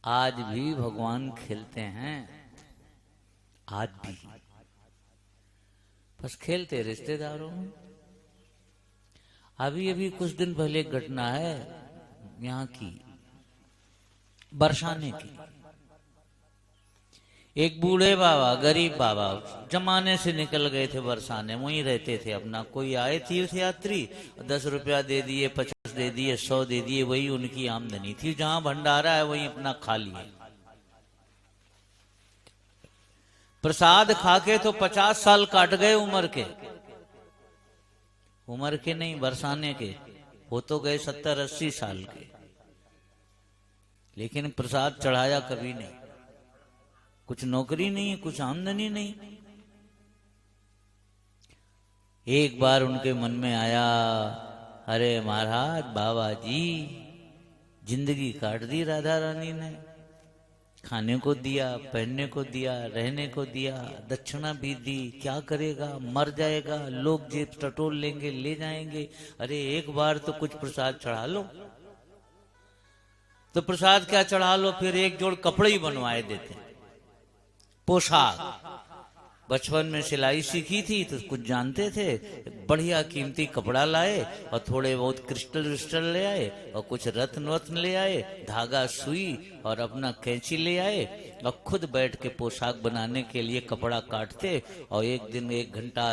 आज भी भगवान खेलते हैं, आज भी, बस खेलते रिश्तेदारों में। अभी अभी कुछ दिन पहले एक घटना है यहाँ की, बरसाने की। एक बूढ़े बाबा, गरीब बाबा, जमाने से निकल गए थे बरसाने, वहीं रहते थे अपना। कोई आए तीर्थ यात्री, 10 रुपया दे दिए, 50 दे दिए, 100 दे दिए, वही उनकी आमदनी थी। जहां भंडारा है वहीं अपना खा लिए। प्रसाद खाके तो 50 साल काट गए उम्र के। उम्र के नहीं, बरसाने के। वो तो गए 70-80 साल के, लेकिन प्रसाद चढ़ाया कभी नहीं। कुछ नौकरी नहीं, कुछ आमदनी नहीं। एक बार उनके मन में आया, अरे महाराज, बाबा जी, जिंदगी काट दी राधा रानी ने। खाने को दिया, पहनने को दिया, रहने को दिया, दक्षिणा भी दी, क्या करेगा, मर जाएगा, लोग जेब टटोल लेंगे, ले जाएंगे। अरे एक बार तो कुछ प्रसाद चढ़ा लो। तो प्रसाद क्या चढ़ा लो, फिर एक जोड़ कपड़े ही बनवाए देते, पोशाक। बचपन में सिलाई सीखी थी तो कुछ जानते थे, बढ़िया कीमती कपड़ा लाए और थोड़े बहुत क्रिस्टल विस्टल ले आए और कुछ रत्न वत्न ले आए, धागा सुई और अपना कैंची ले आए और खुद बैठ के पोशाक बनाने के लिए कपड़ा काटते। और एक दिन 1 घंटा,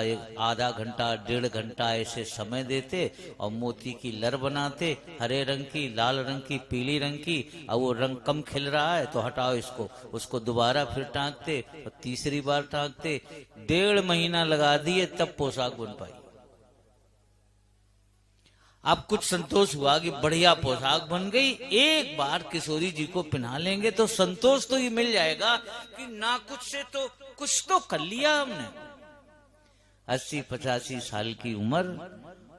आधा घंटा, 1.5 घंटा ऐसे समय देते और मोती की लर बनाते, हरे रंग की, लाल रंग की, पीली रंग की। और वो रंग कम खिल रहा है तो हटाओ इसको, उसको दोबारा फिर टांगते और तीसरी बार टांगते। 1.5 महीना लगा दिए तब पोशाक बन पाई। अब कुछ संतोष हुआ कि बढ़िया पोशाक बन गई। एक बार किशोरी जी को पहना लेंगे तो संतोष तो ये मिल जाएगा कि ना कुछ से तो कुछ तो कर लिया हमने। 80-85 साल की उम्र,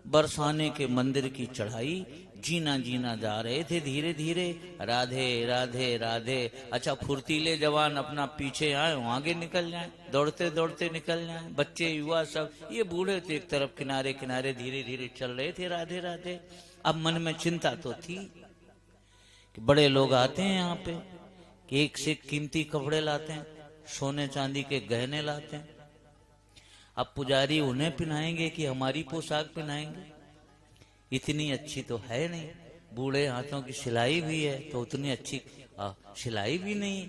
बरसाने के मंदिर की चढ़ाई, जीना जीना जा रहे थे धीरे धीरे। राधे राधे राधे। अच्छा, फुर्तीले जवान अपना पीछे आए, आगे निकल जाएं, दौड़ते दौड़ते निकल जाएं, बच्चे युवा सब। ये बूढ़े तो एक तरफ किनारे किनारे धीरे धीरे चल रहे थे राधे राधे। अब मन में चिंता तो थी कि बड़े लोग आते हैं यहाँ पे, कि एक से कीमती कपड़े लाते हैं, सोने चांदी के गहने लाते हैं। अब पुजारी उन्हें पहनाएंगे कि हमारी पोशाक पहनाएंगे? इतनी अच्छी तो है नहीं। बूढ़े हाथों की सिलाई भी है तो उतनी अच्छी सिलाई भी नहीं।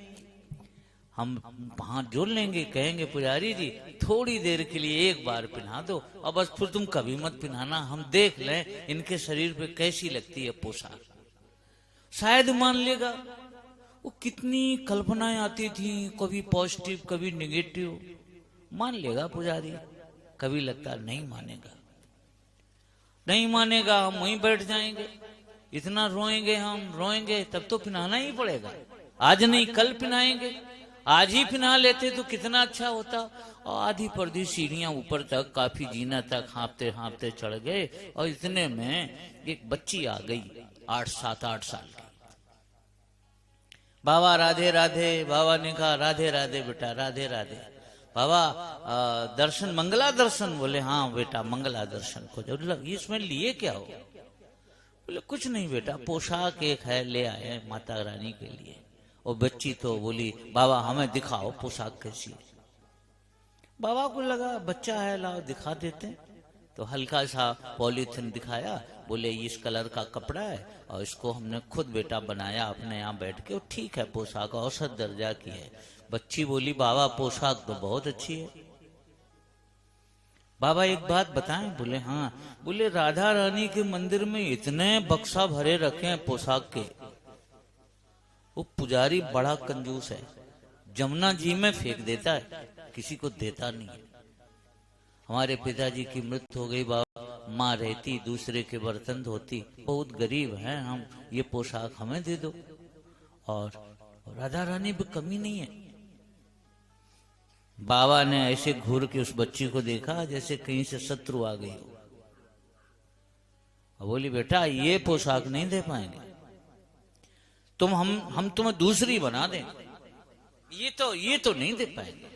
हम हाथ जोड़ लेंगे, कहेंगे पुजारी जी थोड़ी देर के लिए एक बार पहना दो और बस फिर तुम कभी मत पहनाना, हम देख लें इनके शरीर पे कैसी लगती है पोशाक। शायद मान लेगा। वो कितनी कल्पनाएं आती थी, कभी पॉजिटिव कभी निगेटिव। मान लेगा पुजारी, कभी लगता नहीं मानेगा। नहीं मानेगा, हम वहीं बैठ जाएंगे, इतना रोएंगे, हम रोएंगे, तब तो पिनाना ही पड़ेगा। आज नहीं कल पिनाएंगे। आज ही पिना लेते तो कितना अच्छा होता। और आधी पर्दी सीढ़ियां ऊपर तक, काफी जीना तक हाँपते हाँपते चढ़ गए और इतने में एक बच्ची आ गई, 7-8 साल की। बाबा राधे राधे। बाबा ने कहा राधे राधे बेटा, राधे राधे। बाबा दर्शन, मंगला दर्शन? बोले हाँ बेटा, मंगला दर्शन। को इसमें लिए क्या हो? बोले कुछ नहीं बेटा, पोशाक एक है, ले आए माता रानी के लिए। और बच्ची तो बोली बाबा हमें दिखाओ पोशाक कैसी है। बाबा को लगा बच्चा है, लाओ दिखा देते। तो हल्का सा पॉलीथिन दिखाया, बोले इस कलर का कपड़ा है और इसको हमने खुद बेटा बनाया अपने यहाँ बैठ के। ठीक है, पोशाक औसत दर्जा की है। बच्ची बोली बाबा पोशाक तो बहुत अच्छी है। बाबा एक बात बताएं? बोले हाँ। बोले राधा रानी के मंदिर में इतने बक्सा भरे रखे हैं पोशाक के, वो पुजारी बड़ा कंजूस है, जमुना जी में फेंक देता है, किसी को देता नहीं है। हमारे पिताजी की मृत्यु हो गई, बाबा माँ रहती, दूसरे के बर्तन धोती, बहुत गरीब हैं हम, ये पोशाक हमें दे दो। और राधा रानी पे कमी नहीं है। बाबा ने ऐसे घूर के उस बच्ची को देखा जैसे कहीं से शत्रु आ गई हो। बोली बेटा ये पोशाक नहीं दे पाएंगे, हम तुम्हें दूसरी बना दें, ये तो नहीं दे पाएंगे।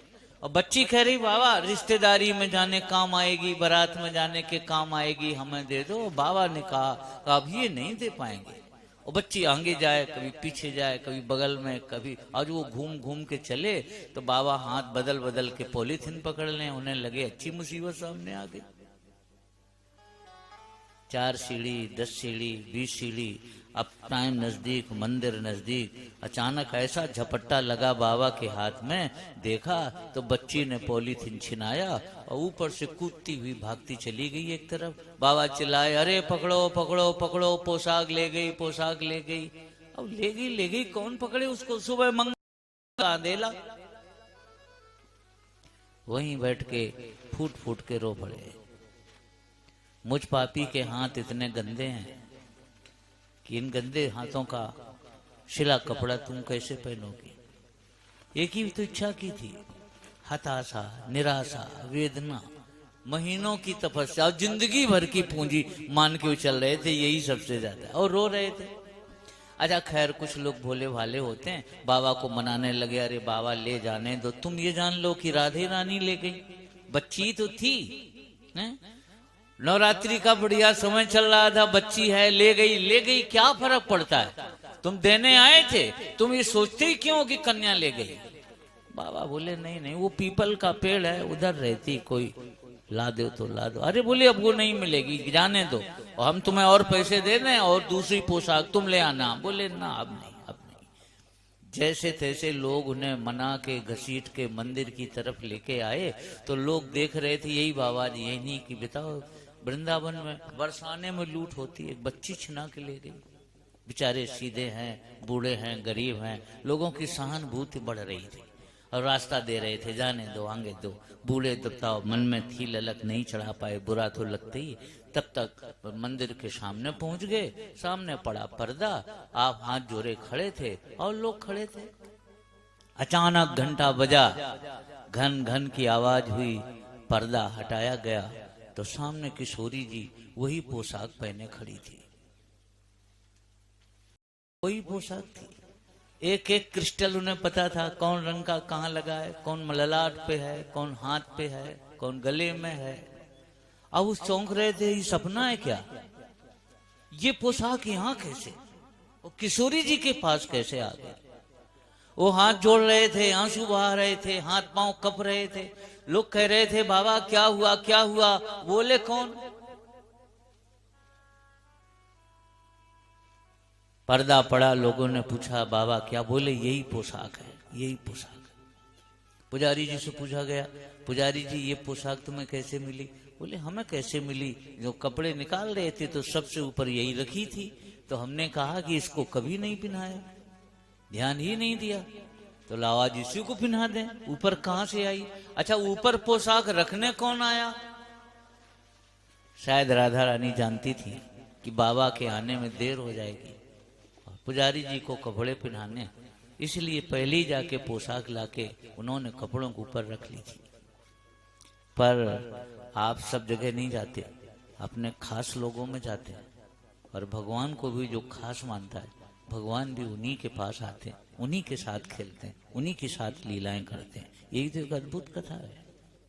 और बच्ची कह रही बाबा रिश्तेदारी में जाने काम आएगी, बारात में जाने के काम आएगी, हमें दे दो। बाबा ने कहा अब ये नहीं दे पाएंगे। और बच्ची आगे जाए, कभी पीछे जाए, कभी बगल में, कभी आज वो घूम घूम के चले तो बाबा हाथ बदल बदल के पॉलीथिन पकड़ लें, उन्हें लगे अच्छी मुसीबत सामने आ गई। 4 सीढ़ी, 10 सीढ़ी, 20 सीढ़ी, अब टाइम नजदीक, मंदिर नजदीक, अचानक ऐसा झपट्टा लगा बाबा के हाथ में, देखा तो बच्ची ने पॉलीथिन छिनाया और ऊपर से कूदती हुई भागती चली गई एक तरफ। बाबा चिल्लाए, अरे पकड़ो पकड़ो पकड़ो, पोशाक ले गई, पोशाक ले गई। अब ले गई कौन पकड़े उसको, सुबह मंगल अंधेला। वहीं बैठ के फूट फूट के रो पड़े, मुझ पापी के हाथ इतने गंदे हैं कि इन गंदे हाथों का सिला कपड़ा तुम कैसे पहनोगी। एक ही तो इच्छा की थी, हताशा, निराशा, वेदना, महीनों की तपस्या, जिंदगी भर की पूंजी मान के चल रहे थे, यही सबसे ज्यादा, और रो रहे थे। अच्छा खैर, कुछ लोग भोले भाले होते हैं, बाबा को मनाने लगे, अरे बाबा ले जाने दो, तुम ये जान लो कि राधे रानी ले गई, बच्ची तो थी, नवरात्रि का बढ़िया समय चल रहा था, बच्ची है, ले गई, क्या फर्क पड़ता है, तुम देने आए थे, तुम ये सोचते ही क्यों कि कन्या ले गई। बाबा बोले नहीं, वो पीपल का पेड़ है, उधर रहती, कोई ला दो तो ला दो। अरे बोले अब वो नहीं मिलेगी, जाने दो, और हम तुम्हें और पैसे दे दें और दूसरी पोशाक तुम ले आना। बोले ना, अब नहीं। जैसे तैसे लोग उन्हें मना के घसीट के मंदिर की तरफ लेके आए तो लोग देख रहे थे, यही बाबा जी, यही नहीं कि बताओ वृंदावन में बरसाने में लूट होती, एक बच्ची छिना के ले गई। बेचारे सीधे हैं, बूढ़े हैं, गरीब हैं, लोगों की सहानुभूति बढ़ रही थी और रास्ता दे रहे थे, जाने दो, आगे दो। बूढ़े बताओ मन में थी ललक, नहीं चढ़ा पाए, बुरा तो लगते ही। तब तक मंदिर के सामने पहुंच गए, सामने पड़ा पर्दा, आप हाथ जोड़े खड़े थे और लोग खड़े थे। अचानक घंटा बजा, घन घन की आवाज हुई, पर्दा हटाया गया तो सामने किशोरी जी वही पोशाक पहने खड़ी थी, वही पोशाक थी। एक एक क्रिस्टल उन्हें पता था, कौन रंग का कहाँ लगा है, कौन ललाट पे है, कौन हाथ पे है, कौन गले में है। अब उस चौंक रहे थे, ये सपना है क्या, ये पोशाक यहाँ कैसे, वो किशोरी जी के पास कैसे आ गए। वो हाथ जोड़ रहे थे, आंसू बहा रहे थे, हाथ पांव कप रहे थे। लोग कह रहे थे, बाबा क्या हुआ क्या हुआ। बोले कौन, पर्दा पड़ा, लोगों ने पूछा बाबा क्या, बोले यही पोशाक है, यही पोशाक है। पुजारी जी से पूछा गया, पुजारी जी ये पोशाक तुम्हें कैसे मिली। बोले हमें कैसे मिली, जो कपड़े निकाल रहे थे तो सबसे ऊपर यही रखी थी, तो हमने कहा कि इसको कभी नहीं पहनाया, ध्यान ही नहीं दिया, तो लाओ आज इसी को पहना दें। ऊपर कहां से आई। अच्छा ऊपर पोशाक रखने कौन आया। शायद राधा रानी जानती थी कि बाबा के आने में देर हो जाएगी, पुजारी जी को कपड़े पहनाने, इसलिए पहले ही जाके पोशाक लाके उन्होंने कपड़ों के ऊपर रख ली थी। पर आप सब जगह नहीं जाते, अपने खास लोगों में जाते हैं, और भगवान को भी जो खास मानता है, भगवान भी उन्हीं के पास आते हैं, उन्हीं के साथ खेलते हैं, उन्हीं के साथ लीलाएं करते हैं। यही तो एक अद्भुत कथा है।